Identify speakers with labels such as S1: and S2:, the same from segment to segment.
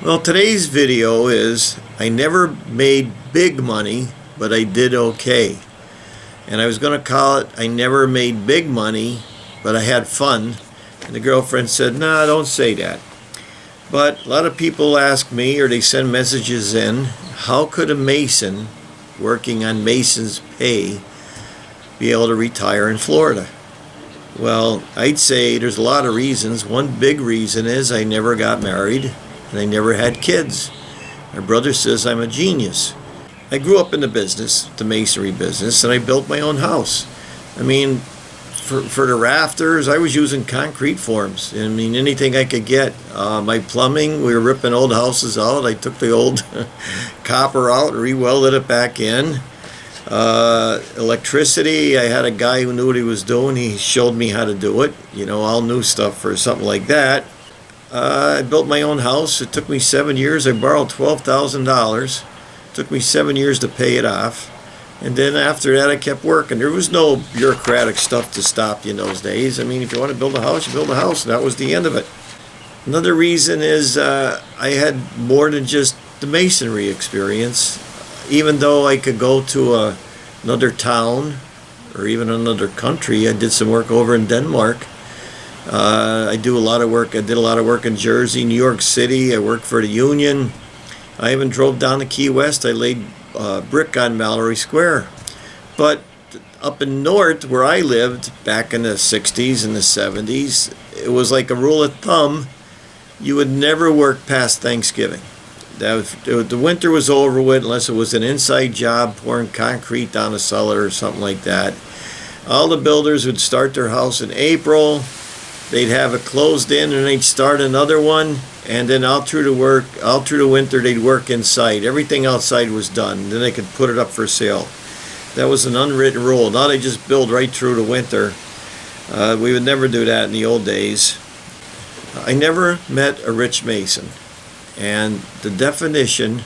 S1: Well, today's video is I never made big money, but I did okay. And I was going to call it I never made big money, but I had fun. And the girlfriend said, "Nah, don't say that." But a lot of people ask me, or they send messages in, how could a mason working on mason's pay be able to retire in Florida? Well, I'd say there's a lot of reasons. One big reason is I never got married and I never had kids. My brother says I'm a genius. I grew up in the business, the masonry business, and I built my own house. I mean, for the rafters, I was using concrete forms. I mean, anything I could get. My plumbing, we were ripping old houses out. I took the old copper out and re-welded it back in. Electricity, I had a guy who knew what he was doing. He showed me how to do it. You know, all new stuff for something like that. I built my own house. It took me 7 years. I borrowed $12,000. It took me 7 years to pay it off. And then after that, I kept working. There was no bureaucratic stuff to stop you in those days. I mean, if you want to build a house, you build a house. And that was the end of it. Another reason is I had more than just the masonry experience. Even though I could go to another town or even another country, I did some work over in Denmark. I did a lot of work in Jersey, New York City. I worked for the union. I even drove down to Key West. I laid brick on Mallory Square. But up in North, where I lived back in the 60s and the 70s, it was like a rule of thumb. You would never work past Thanksgiving. The winter was over with unless it was an inside job pouring concrete down a cellar or something like that. All the builders would start their house in April. They'd have it closed in and they'd start another one, and then out through the winter they'd work inside. Everything outside was done. Then they could put it up for sale. That was an unwritten rule. Now they just build right through the winter. We would never do that in the old days. I never met a rich mason, and the definition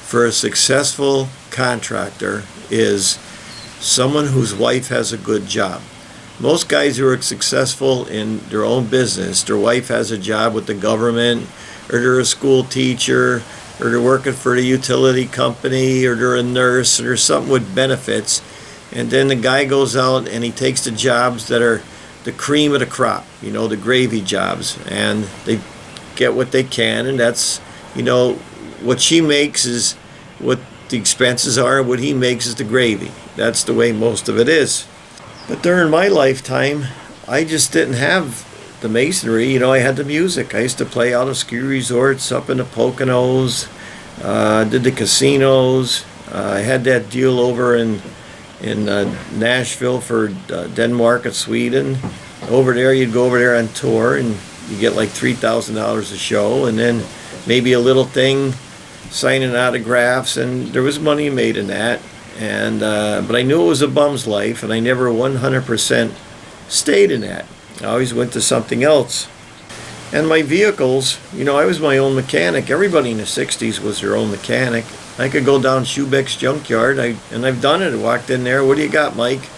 S1: for a successful contractor is someone whose wife has a good job. Most guys who are successful in their own business, their wife has a job with the government, or they're a school teacher, or they're working for the utility company, or they're a nurse, or there's something with benefits. And then the guy goes out and he takes the jobs that are the cream of the crop, you know, the gravy jobs, and they get what they can, and that's, you know, what she makes is what the expenses are, what he makes is the gravy. That's the way most of it is. But during my lifetime, I just didn't have the masonry. You know, I had the music. I used to play out of ski resorts up in the Poconos, did the casinos. I had that deal over in Nashville for Denmark and Sweden. Over there, you'd go over there on tour and you get like $3,000 a show, and then maybe a little thing signing autographs, and there was money made in that. And but I knew it was a bum's life, and I never 100% stayed in that. I always went to something else. And my vehicles, you know, I was my own mechanic. Everybody in the 60s was their own mechanic. I could go down Schubeck's junkyard, and I've done it. I walked in there. "What do you got, Mike?"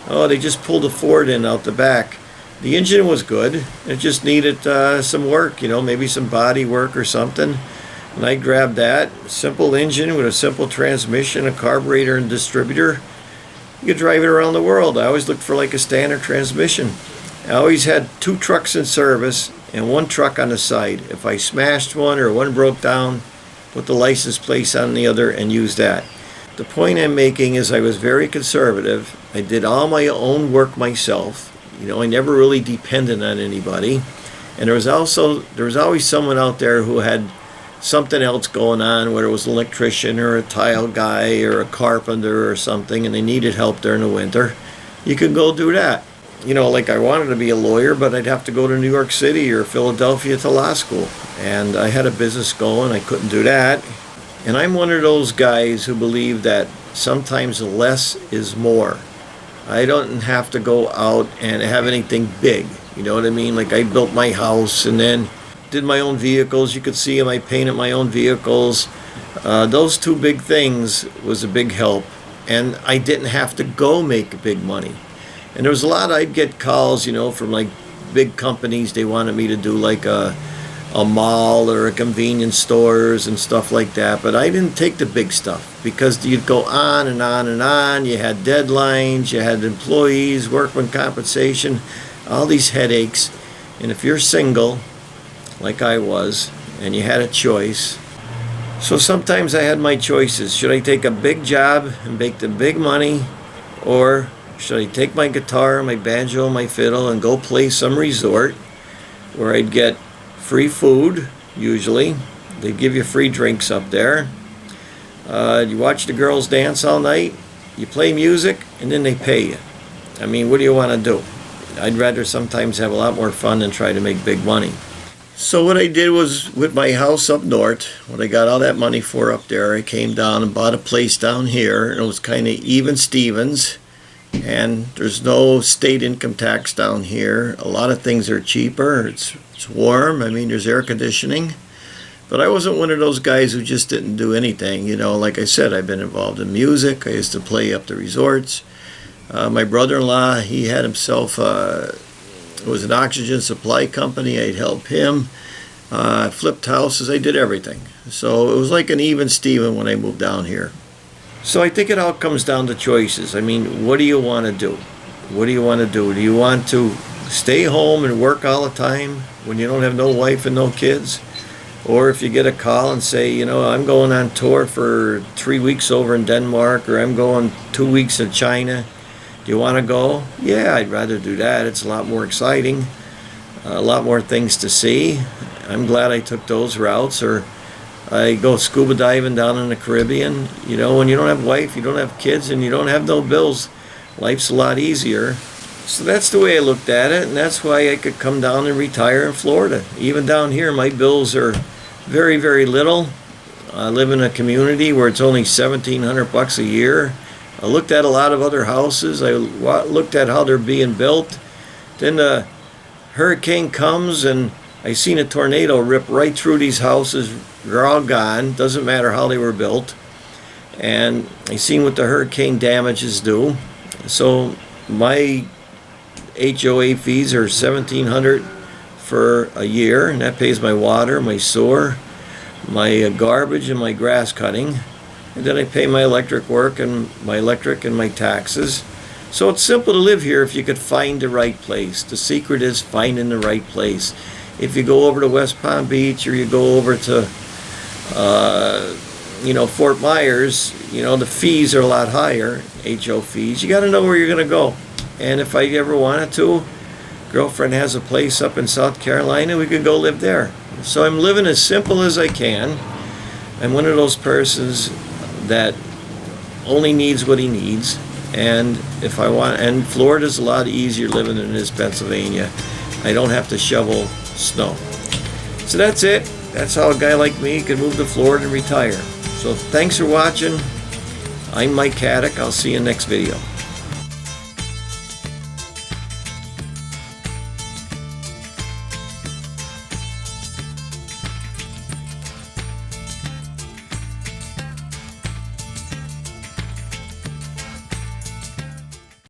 S1: "Oh, they just pulled a Ford in out the back." The engine was good. It just needed some work, you know, maybe some body work or something. And I grabbed that simple engine with a simple transmission, a carburetor, and distributor. You could drive it around the world. I always looked for like a standard transmission. I always had 2 trucks in service and 1 truck on the side. If I smashed one or one broke down, put the license plate on the other and use that. The point I'm making is I was very conservative. I did all my own work myself. You know, I never really depended on anybody. And there was always someone out there who had something else going on, whether it was an electrician or a tile guy or a carpenter or something, and they needed help during the winter. You could go do that. You know, like I wanted to be a lawyer, but I'd have to go to New York City or Philadelphia to law school. And I had a business going. I couldn't do that. And I'm one of those guys who believe that sometimes less is more. I don't have to go out and have anything big. You know what I mean? Like I built my house and then did my own vehicles. You could see them. I painted my own vehicles. Those 2 big things was a big help. And I didn't have to go make big money. And there was a lot, I'd get calls, you know, from like big companies. They wanted me to do like a a mall or a convenience stores and stuff like that. But I didn't take the big stuff because you'd go on and on and on. You had deadlines, you had employees, workman compensation, all these headaches. And if you're single, like I was, and you had a choice, so sometimes I had my choices. Should I take a big job and make the big money, or should I take my guitar, my banjo, my fiddle, and go play some resort where I'd get free food, usually. They'd give you free drinks up there. You watch the girls dance all night, you play music, and then they pay you. I mean, what do you want to do? I'd rather sometimes have a lot more fun than try to make big money. So what I did was, with my house up north, what I got all that money for up there, I came down and bought a place down here, and it was kind of even Stevens, and there's no state income tax down here. A lot of things are cheaper. It's warm. I mean, there's air conditioning. But I wasn't one of those guys who just didn't do anything. You know, like I said, I've been involved in music. I used to play up the resorts. My brother-in-law, he had himself... it was an oxygen supply company. I'd help him. I flipped houses. I did everything. So it was like an even Steven when I moved down here. So I think it all comes down to choices. I mean, what do you want to do? What do you want to do? Do you want to stay home and work all the time when you don't have no wife and no kids? Or if you get a call and say, you know, I'm going on tour for 3 weeks over in Denmark, or I'm going 2 weeks in China. Do you want to go? Yeah, I'd rather do that. It's a lot more exciting, a lot more things to see. I'm glad I took those routes. Or I go scuba diving down in the Caribbean. You know, when you don't have a wife, you don't have kids, and you don't have no bills, life's a lot easier. So that's the way I looked at it, and that's why I could come down and retire in Florida. Even down here, my bills are very, very little. I live in a community where it's only $1,700 a year. I looked at a lot of other houses. I looked at how they're being built. Then the hurricane comes, and I seen a tornado rip right through these houses. They're all gone. Doesn't matter how they were built. And I seen what the hurricane damages do. So my HOA fees are $1,700 for a year, and that pays my water, my sewer, my garbage, and my grass cutting. And then I pay my electric work and my taxes. So it's simple to live here if you could find the right place. The secret is finding the right place. If you go over to West Palm Beach, or you go over to Fort Myers, the fees are a lot higher, HO fees. You got to know where you're going to go. And if I ever wanted to, girlfriend has a place up in South Carolina, we could go live there. So I'm living as simple as I can. I'm one of those persons that only needs what he needs. And if I want, and Florida's a lot easier living than it is Pennsylvania. I don't have to shovel snow. So that's it. That's how a guy like me can move to Florida and retire. So thanks for watching. I'm Mike Haduck. I'll see you in the next video.